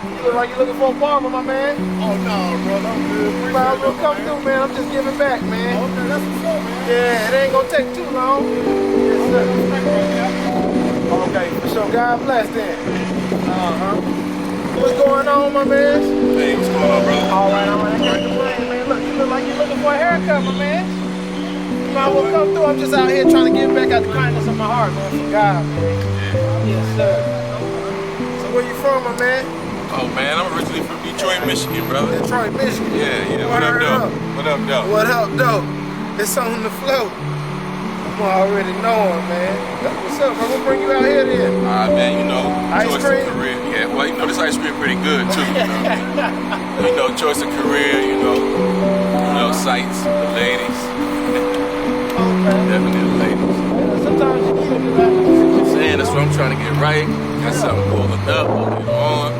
You look like you're looking for a barber, my man. Oh, no, brother. I'm good. You might as well come through, man. I'm just giving back, man. Okay, that's what's up, man. Yeah, it ain't gonna take too long. Yes, sir. Okay, so God bless then. What's going on, my man? Hey, what's going on, brother? All right, I can't complain, man. Look, you look like you're looking for a haircut, my man. You might as well come through. I'm just out here trying to give back out the kindness of my heart, man, for God, man. Yes, sir. So where you from, my man? Oh, man, I'm originally from Detroit, Michigan, brother. Detroit, Michigan. Yeah. What up, though? What up, though? What up, though? It's on the flow. I'm already knowing, man. That's what's up, bro. We'll bring you out here then. Man, you know, Ice choice cream? of career. Yeah, well, you know, this ice cream pretty good, too, you know. You know, choice of career, you know, sights, the ladies. Okay. Definitely the ladies. Yeah, sometimes you need it, man. I'm saying that's what I'm trying to get right. Got something pulling up, moving on.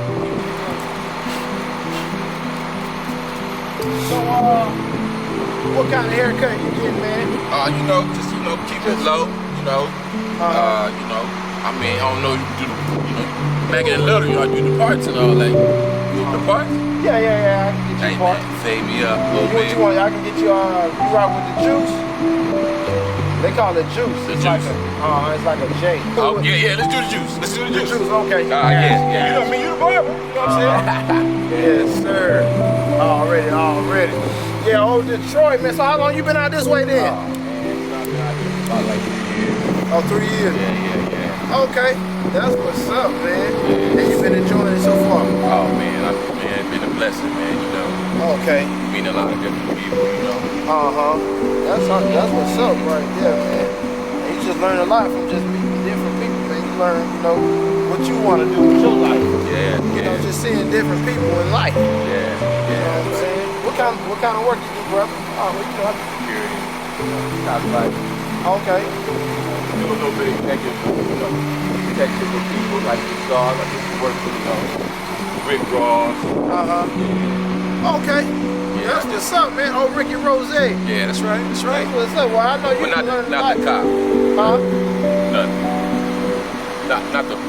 So, what kind of haircut you getting, man? You know, just, keep it low, you know. I mean, I don't know, you do back in the little, I do the parts and all that. You do the parts? Yeah, I can get you a part. Man, fade me up a little What bit. you want? I can get you, you rock with the juice? They call it juice. The It's juice. It's like a J. Oh, yeah, let's do the juice. Let's do the The juice. juice, okay. Yeah. You know me, you the barber. You know what I'm saying? Yes, sir. Already. Yeah, old Detroit, man. So how long you been out this way then? About like 3 years. Oh, 3 years. Yeah. Okay, that's what's up, man. And you been enjoying it so far? Oh, man, it's been a blessing, man, you know. Okay. Meeting a lot of different people, you know. That's what's up right there, man. And you just learn a lot from just meeting different people, man. You learn, what you want to do with your life. Yeah. You know, just seeing different people in life. You know Yeah. what I'm saying? What kind of work you do, brother? Oh, well, I do Security. Not like Okay. doing no big technical people like the stars. I just work with, Rick Ross. Okay. That's what's up, man. Oh, Ricky Rose. Yeah, that's right. That's what's up. Well, I know you But can learn a not lot. the cop. Huh?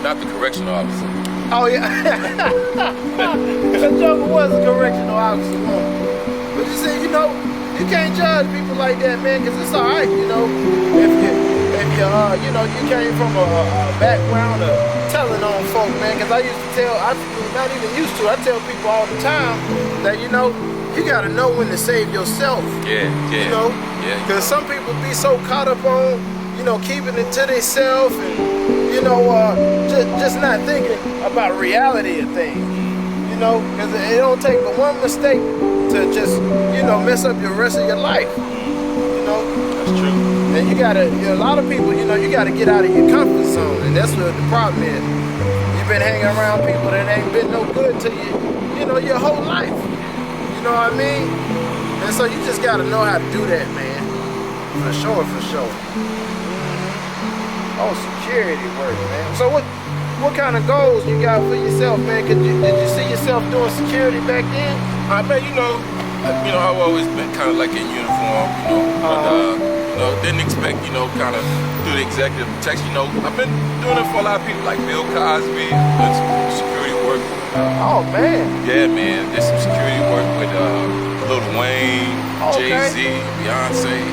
Not the correctional officer. Oh, yeah. The Joker was a correctional officer. But you see, you can't judge people like that, man, because it's all right, if you came from a background of telling on folk, man, because I used to tell, not even used to, I tell people all the time that, you got to know when to save yourself. Yeah. Yeah. Because some people be so caught up on, keeping it to themselves and, just not thinking about reality of things, because it don't take but one mistake to just, mess up your rest of your life, That's true. And a lot of people, you gotta get out of your comfort zone, and that's what the problem is. You've been hanging around people that ain't been no good to you, your whole life. You know what I mean? And so you just gotta know how to do that, man. For sure. Oh, security work, man. So what kind of goals you got for yourself, man? Did you see yourself doing security back then? I've always been kind of like in uniform, but didn't expect, kind of do the executive protection. I've been doing it for a lot of people like Bill Cosby, done some security work. Oh man. Yeah, man, did some security work with Lil Wayne, Jay-Z, Beyonce.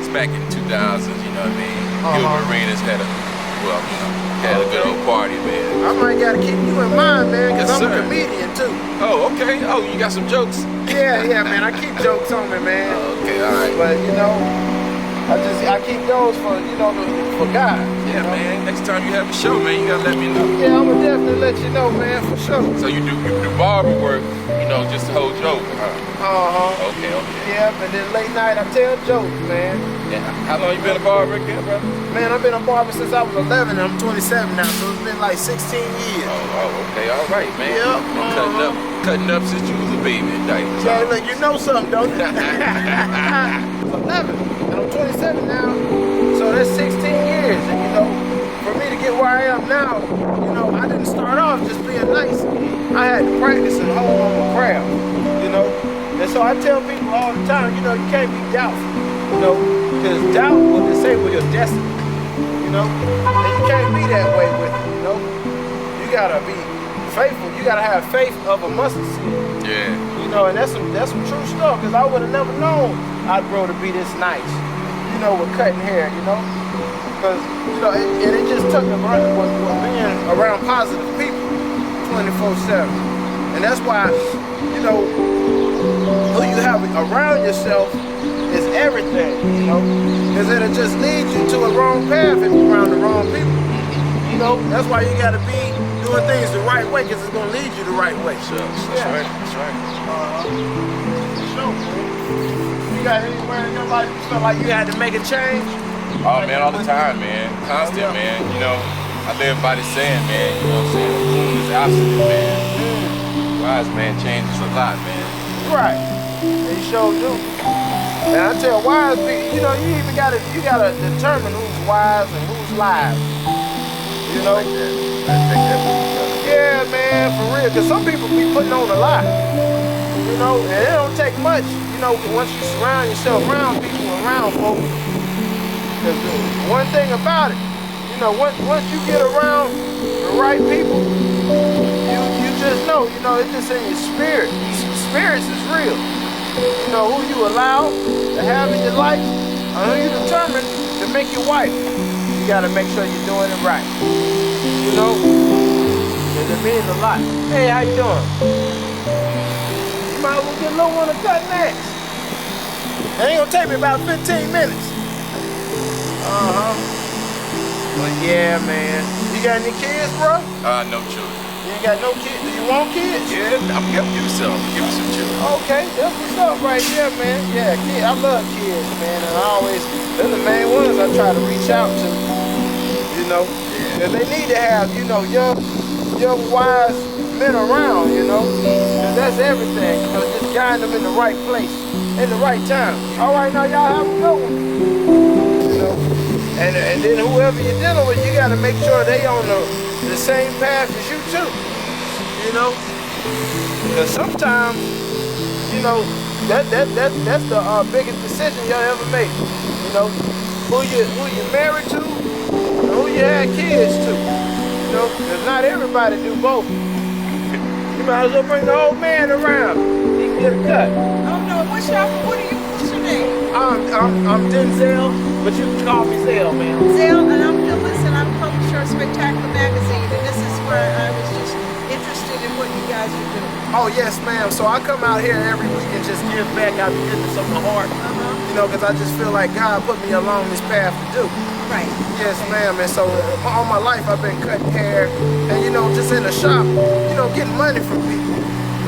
It's back in 2000s, you know what I mean? Gilbert Arenas had a good old party, man. I might gotta keep you in mind, man, because Yes, I'm sir. a comedian too. Oh, okay. Oh, you got some jokes? Yeah, man. I keep jokes on me, man. Okay, all right. But I keep those for for God. Yeah, man. Next time you have a show, man, you gotta let me know. Yeah, I'm gonna definitely let you know, man, for sure. So you do barber work, just to hold jokes, huh? Okay. Yep, and then late night I tell jokes, man. Yeah. How long you been a barber again, brother? Man, I've been a barber since I was 11. I'm 27 now, so it's been like 16 years. Oh, okay, all right, man. Yep. Been cutting up since you was a baby in diapers. Yeah, look, you know something, don't you? I'm 11, and I'm 27 now, so that's 16 years. And for me to get where I am now, I didn't start off just being nice. I had to practice and hone on my craft, And so I tell people all the time, you can't be doubtful, because doubt will disable your destiny, And you can't be that way with it, You gotta be faithful. You gotta have faith of a mustard seed. Yeah. You know, and that's some true stuff. Cause I would have never known I'd grow to be this nice. You know, with cutting hair. You know, cause you know, and it just took being around positive people 24/7, and that's why you know who you have around yourself is everything. You know, cause it'll just lead you to a wrong path if you're around the wrong people. You know, that's why you gotta be doing things the right way, because it's gonna lead you the right way. Sure. That's right. That's right. Sure. You got anywhere in your life you felt like you had to make a change? Oh man, all the time, man. Constant, man. You know, I live by the saying, man. You know what I'm saying? A fool is absent, man. Wise man changes a lot, man. Right. They sure do. And I tell wise people, you know, you gotta determine who's wise and who's live. You know? Yeah, man, for real. Cause some people be putting on a lot. You know, and it don't take much. You know, once you surround yourself around people, around folks. Cause one thing about it, you know, once you get around the right people, you just know. You know, it's just in your spirit. Spirits is real. You know, who you allow to have in your life, or who you determine to make your wife. You gotta make sure you're doing it right. You know? Because it means a lot. Hey, how you doing? You might as well get a little one to cut next. It ain't gonna take me about 15 minutes. But yeah, man. You got any kids, bro? No children. You ain't got no kids? Do you want kids? Yeah, I'm gonna give you some. Give me some children. Okay, that's what's up right there, man. Yeah, kids. I love kids, man. And they're the main ones I try to reach out to. You know? Because they need to have, you know, young, wise men around, you know? Because that's everything. You know, just guiding them in the right place, in the right time. All right, now y'all have a good one. You know? And then whoever you're dealing with, you got to make sure they on the same path as you too. You know? Because sometimes, you know, that's the biggest decision y'all ever make. You know? Who you married to, and who you had kids to. You know? Because not everybody do both. You might as well bring the old man around. He can get a cut. Oh no, what's your name? I'm Denzel, but you can call me Zell, man. Zell, and I'm Phyllis, and I'm publisher of Spectacular Magazine, and this is where I was just interested in what you guys are doing. Oh yes, ma'am. So I come out here every week and just give back out the goodness of my heart. You know, because I just feel like God put me along this path to do. Right. Yes, ma'am. And so all my life I've been cutting hair and, you know, just in the shop, you know, getting money from people.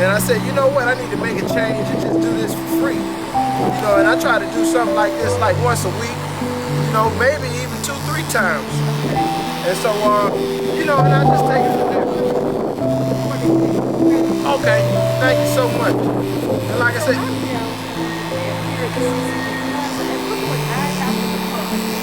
And I said, you know what, I need to make a change and just do this for free. You know, and I try to do something like this like once a week, you know, maybe even 2-3 times. And so, you know, and I just take it from there. Okay, thank you so much. And like I said,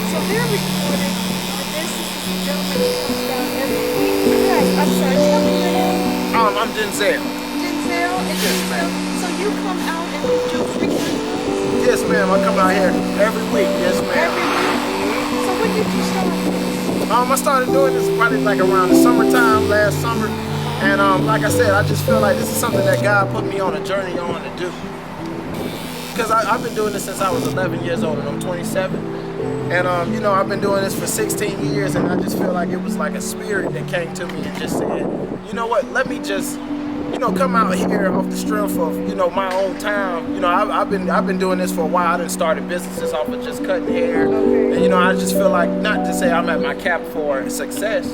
So they're recording, and this is the gentleman who comes down every week. Yes, I'm sorry, tell me your name. I'm Denzel. Denzel, and Denzel. So you come out and you do frequently? Yes, ma'am. I come out here every week. Yes, ma'am. Every week? So when did you start this? I started doing this probably like around the summertime, last summer. And like I said, I just feel like this is something that God put me on a journey on to do. Because I've been doing this since I was 11 years old and I'm 27. And you know, I've been doing this for 16 years and I just feel like it was like a spirit that came to me and just said, you know what, let me just, you know, come out here off the strength of, you know, my own time. You know, I've been doing this for a while. I done started businesses off of just cutting hair. And you know, I just feel like, not to say I'm at my cap for success,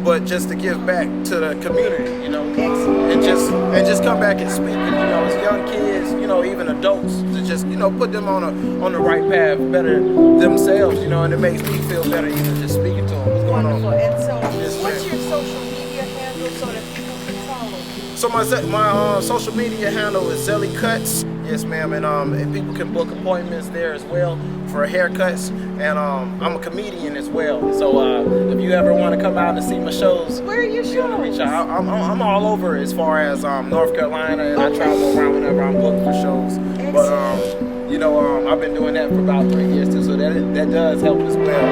but just to give back to the community, you know, and just come back and speak, you know, as young kids, you know, even adults, to just, you know, put them on the right path, better themselves, you know, and it makes me feel better even just speaking to them. What's going Wonderful. on? And so, Yes, what's ma'am. your social media handle so that people can follow you? So my social media handle is Zelly Cuts. Yes, ma'am, and people can book appointments there as well for haircuts. And I'm a comedian as well. So if you ever want to come out and see my shows, Where are your you wanna shows? reach out. I'm all over as far as North Carolina, and I travel around whenever I'm booked for shows. But you know, I've been doing that for about 3 years too, so that does help as well.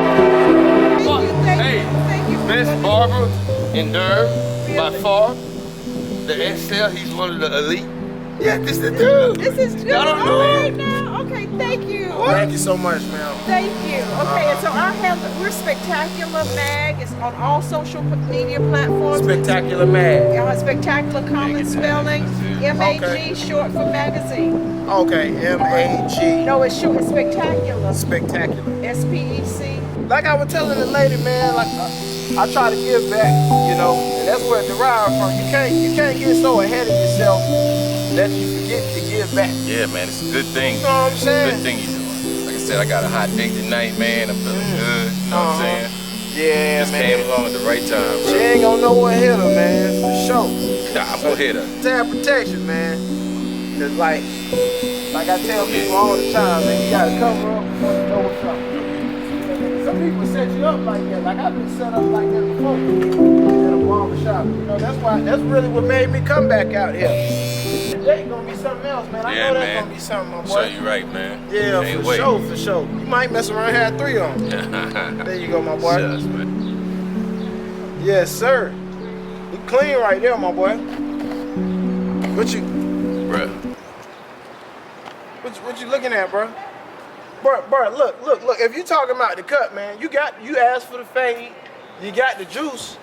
Thank you, Hey, thank you. best barber in Durham by far. the XL. He's one of the elite. Yeah, this the dude. This is Jim. Y'all don't All know right him? now. Okay, thank you. Thank you so much, ma'am. Thank you. Okay, and so I have we're Spectacular Mag. It's on all social media platforms. Spectacular Mag. Spectacular common spelling. MAG, Okay. short for magazine. Okay, M-A-G. No, it's short. It's Spectacular. Spectacular. SPEC. Like I was telling the lady, man, like I try to give back, you know, and that's where it derived from. You can't get so ahead of yourself that you forget to give back. Yeah, man, it's a good thing. You know what I'm saying? Good thing you're doing. Like I said, I got a hot date tonight, man. I'm feeling good. You know what I'm saying? Yeah, Just man. came along at the right time, She bro. ain't gonna know what hit her, man, for sure. Nah, I'm gonna hit her. Tab protection, man. Cause like I tell people all the time, man, you gotta cover up before you know what's up. Some people set you up like that. Like I've been set up like that before at a barber shop. You know, that's really what made me come back out here. Today gonna be something else, man. I know that's gonna be something, my boy. Sure, you right, man. Yeah, Can't for wait. sure, for sure. You might mess around and have 3 on. There you go, my boy. Shucks, man. Yes, sir. You clean right there, my boy. Bruh. What you looking at, bro? Bro, look. If you talking about the cut, man, you asked for the fade, you got the juice,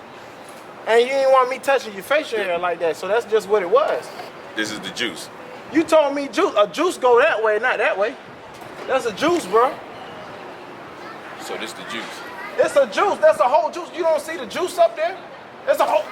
and you didn't want me touching your facial hair like that. So that's just what it was. This is the juice. You told me a juice go that way, not that way. That's a juice, bro. So this the juice. It's a juice. That's a whole juice. You don't see the juice up there? It's a whole.